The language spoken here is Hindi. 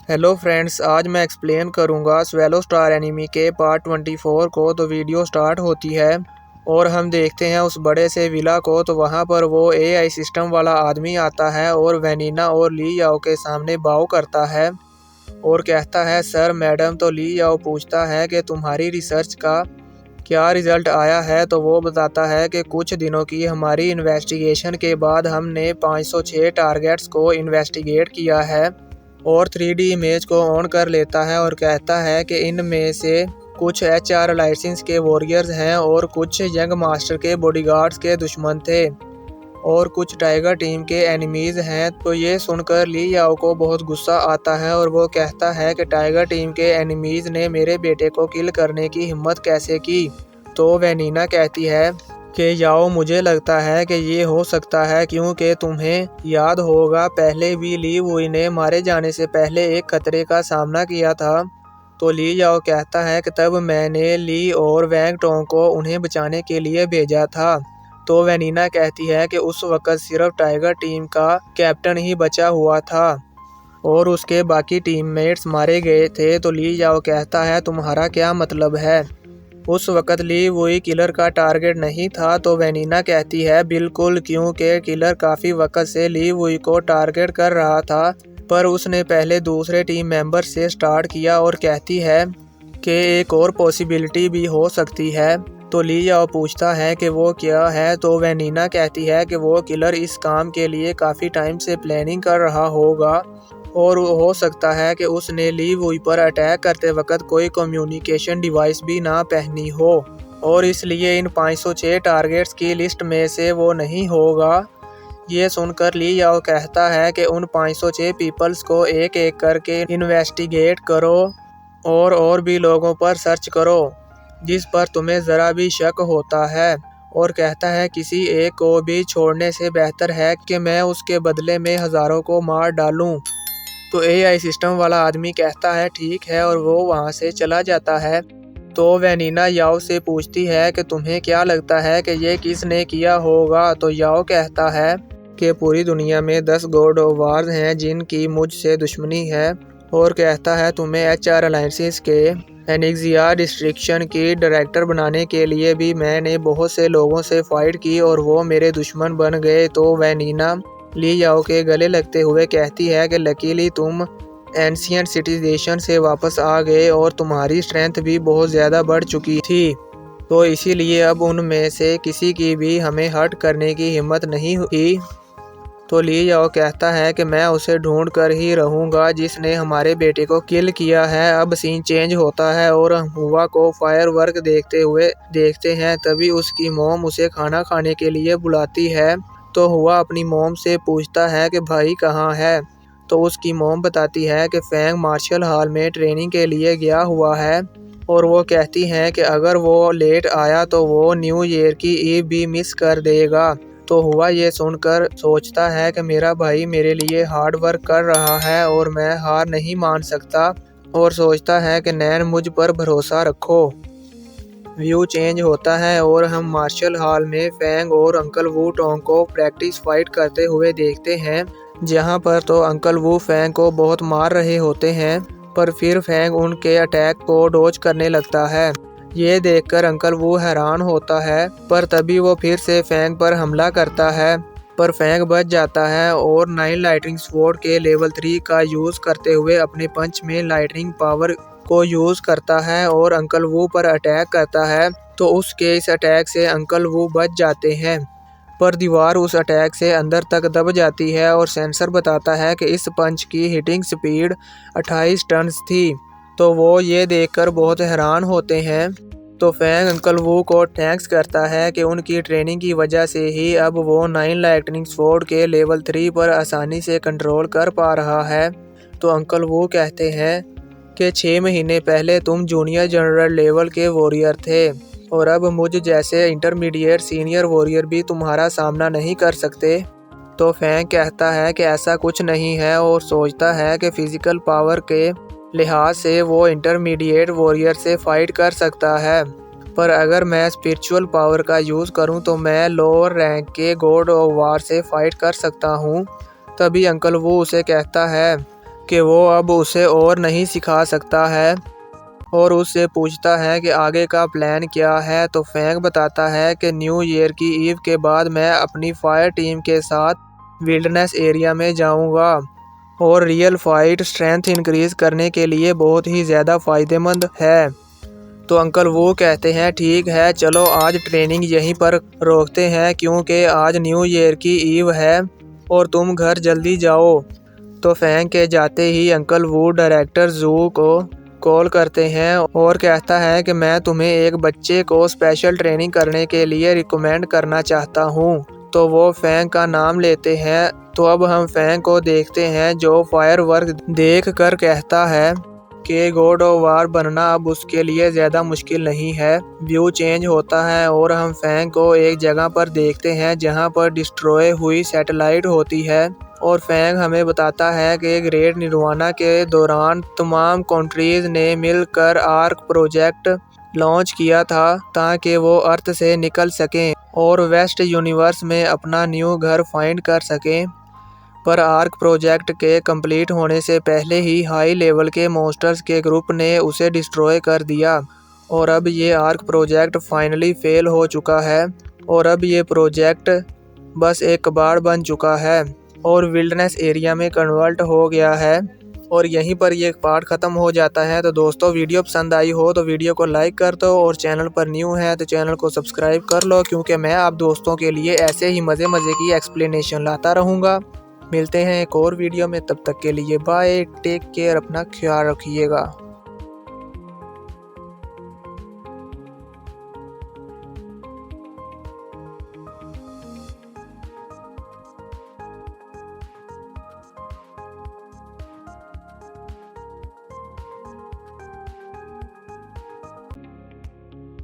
हेलो फ्रेंड्स, आज मैं एक्सप्लेन करूंगा स्वेलो स्टार एनिमी के पार्ट 24 को। तो वीडियो स्टार्ट होती है और हम देखते हैं उस बड़े से विला को। तो वहां पर वो एआई सिस्टम वाला आदमी आता है और वेनिना और ली याओ के सामने बाव करता है और कहता है सर मैडम। तो ली याओ पूछता है कि तुम्हारी रिसर्च का क्या रिजल्ट आया है। तो वो बताता है कि कुछ दिनों की हमारी इन्वेस्टिगेशन के बाद हमने 506 टारगेट्स को इन्वेस्टिगेट किया है और 3D इमेज को ऑन कर लेता है और कहता है कि इनमें से कुछ HR लाइसेंस के वॉरियर्स हैं और कुछ यंग मास्टर के बॉडीगार्ड्स के दुश्मन थे और कुछ टाइगर टीम के एनिमीज हैं। तो ये सुनकर ली याओ को बहुत गुस्सा आता है और वो कहता है कि टाइगर टीम के एनिमीज ने मेरे बेटे को किल करने की हिम्मत कैसे की। तो वेनिना कहती है कि याओ मुझे लगता है कि ये हो सकता है क्योंकि तुम्हें याद होगा पहले भी ली वुई ने मारे जाने से पहले एक खतरे का सामना किया था। तो ली याओ कहता है कि तब मैंने ली और वैंग टोंग को उन्हें बचाने के लिए भेजा था। तो वेनिना कहती है कि उस वक्त सिर्फ टाइगर टीम का कैप्टन ही बचा हुआ था और उसके बाकी टीममेट्स मारे गए थे। तो ली याओ कहता है तुम्हारा क्या मतलब है, उस वक्त ली वुई किलर का टारगेट नहीं था। तो वेनिना कहती है बिल्कुल, क्योंकि किलर काफ़ी वक्त से ली वुई को टारगेट कर रहा था पर उसने पहले दूसरे टीम मेंबर से स्टार्ट किया और कहती है कि एक और पॉसिबिलिटी भी हो सकती है। तो ली याओ पूछता है कि वो क्या है। तो वेनिना कहती है कि वो किलर इस काम के लिए काफ़ी टाइम से प्लानिंग कर रहा होगा और हो सकता है कि उसने ली वुई पर अटैक करते वक्त कोई कम्युनिकेशन डिवाइस भी ना पहनी हो और इसलिए इन 506 टारगेट्स की लिस्ट में से वो नहीं होगा। ये सुनकर ली याओ कहता है कि उन 506 पीपल्स को एक एक करके इन्वेस्टिगेट करो और भी लोगों पर सर्च करो जिस पर तुम्हें ज़रा भी शक होता है और कहता है किसी एक को भी छोड़ने से बेहतर है कि मैं उसके बदले में हज़ारों को मार डालूं। तो एआई सिस्टम वाला आदमी कहता है ठीक है और वो वहाँ से चला जाता है। तो वेनिना याओ से पूछती है कि तुम्हें क्या लगता है कि ये किसने किया होगा। तो याओ कहता है कि पूरी दुनिया में 10 गॉड ऑफ वार्स हैं जिनकी मुझसे दुश्मनी है और कहता है तुम्हें HR अलायंसेस के एनिक्सिया डिस्ट्रिक्शन की डायरेक्टर बनाने के लिए भी मैंने बहुत से लोगों से फाइट की और वो मेरे दुश्मन बन गए। तो वेनिना ली याओ के गले लगते हुए कहती है कि लकीली तुम एंशिएंट सिटिजेशन से वापस आ गए और तुम्हारी स्ट्रेंथ भी बहुत ज़्यादा बढ़ चुकी थी, तो इसीलिए अब उनमें से किसी की भी हमें हर्ट करने की हिम्मत नहीं हुई। तो ली याओ कहता है कि मैं उसे ढूंढ कर ही रहूँगा जिसने हमारे बेटे को किल किया है। अब सीन चेंज होता है और हम हुआ को फायर वर्क देखते हुए देखते हैं। तभी उसकी मॉम उसे खाना खाने के लिए बुलाती है। तो हुआ अपनी मॉम से पूछता है कि भाई कहाँ है। तो उसकी मॉम बताती है कि फैंग मार्शल हॉल में ट्रेनिंग के लिए गया हुआ है और वो कहती हैं कि अगर वो लेट आया तो वो न्यू ईयर की ईव भी मिस कर देगा। तो हुआ ये सुनकर सोचता है कि मेरा भाई मेरे लिए हार्ड वर्क कर रहा है और मैं हार नहीं मान सकता और सोचता है कि नैन मुझ पर भरोसा रखो। व्यू चेंज होता है और हम मार्शल हॉल में फैंग और अंकल वू टोंग को प्रैक्टिस फाइट करते हुए देखते हैं। जहां पर तो अंकल वू फैंग को बहुत मार रहे होते हैं पर फिर फैंग उनके अटैक को डॉज करने लगता है। ये देखकर अंकल वू हैरान होता है पर तभी वो फिर से फैंग पर हमला करता है पर फैंग बच जाता है और 9 लाइटनिंग स्वॉर्ड के लेवल 3 का यूज़ करते हुए अपने पंच में लाइटनिंग पावर को यूज़ करता है और अंकल वू पर अटैक करता है। तो उसके इस अटैक से अंकल वू बच जाते हैं पर दीवार उस अटैक से अंदर तक दब जाती है और सेंसर बताता है कि इस पंच की हिटिंग स्पीड 28 टन थी। तो वो ये देखकर बहुत हैरान होते हैं। तो फैंग अंकल वू को थैंक्स करता है कि उनकी ट्रेनिंग की वजह से ही अब वो 9 लाइटनिंग स्वॉर्ड के लेवल 3 पर आसानी से कंट्रोल कर पा रहा है। तो अंकल वू कहते हैं कि 6 महीने पहले तुम जूनियर जनरल लेवल के वॉरियर थे और अब मुझ जैसे इंटरमीडिएट सीनियर वॉरियर भी तुम्हारा सामना नहीं कर सकते। तो फैंग कहता है कि ऐसा कुछ नहीं है और सोचता है कि फिजिकल पावर के लिहाज से वो इंटरमीडिएट वॉरियर से फाइट कर सकता है पर अगर मैं स्पिरिचुअल पावर का यूज़ करूं तो मैं लोअर रैंक के गॉड ऑफ वार से फाइट कर सकता हूं। तभी अंकल वो उसे कहता है कि वो अब उसे और नहीं सिखा सकता है और उससे पूछता है कि आगे का प्लान क्या है। तो फैंग बताता है कि न्यू ईयर की ईव के बाद मैं अपनी फायर टीम के साथ विल्डरनेस एरिया में जाऊंगा और रियल फाइट स्ट्रेंथ इंक्रीज करने के लिए बहुत ही ज़्यादा फ़ायदेमंद है। तो अंकल वो कहते हैं ठीक है, चलो आज ट्रेनिंग यहीं पर रोकते हैं क्योंकि आज न्यू ईयर की ईव है और तुम घर जल्दी जाओ। तो फैंग के जाते ही अंकल वुड डायरेक्टर जू को कॉल करते हैं और कहता है कि मैं तुम्हें एक बच्चे को स्पेशल ट्रेनिंग करने के लिए रिकमेंड करना चाहता हूँ। तो वो फैंग का नाम लेते हैं। तो अब हम फैंग को देखते हैं जो फायर वर्क देख कर कहता है कि गॉड ऑफ वार बनना अब उसके लिए ज़्यादा मुश्किल नहीं है। व्यू चेंज होता है और हम फैंग को एक जगह पर देखते हैं जहां पर डिस्ट्रॉय हुई सैटेलाइट होती है और फैंग हमें बताता है कि ग्रेट निर्वाणा के दौरान तमाम कंट्रीज ने मिलकर आर्क प्रोजेक्ट लॉन्च किया था ताकि वो अर्थ से निकल सकें और वेस्ट यूनिवर्स में अपना न्यू घर फाइंड कर सकें। पर आर्क प्रोजेक्ट के कंप्लीट होने से पहले ही हाई लेवल के मॉन्स्टर्स के ग्रुप ने उसे डिस्ट्रॉय कर दिया और अब ये आर्क प्रोजेक्ट फाइनली फेल हो चुका है और अब ये प्रोजेक्ट बस एक कबाड़ बन चुका है और विल्डरनेस एरिया में कन्वर्ट हो गया है। और यहीं पर ये पार्ट ख़त्म हो जाता है। तो दोस्तों वीडियो पसंद आई हो तो वीडियो को लाइक कर दो और चैनल पर न्यू है तो चैनल को सब्सक्राइब कर लो क्योंकि मैं आप दोस्तों के लिए ऐसे ही मज़े मज़े की एक्सप्लेनेशन लाता रहूँगा। मिलते हैं एक और वीडियो में, तब तक के लिए बाय, टेक केयर, अपना ख्याल रखिएगा।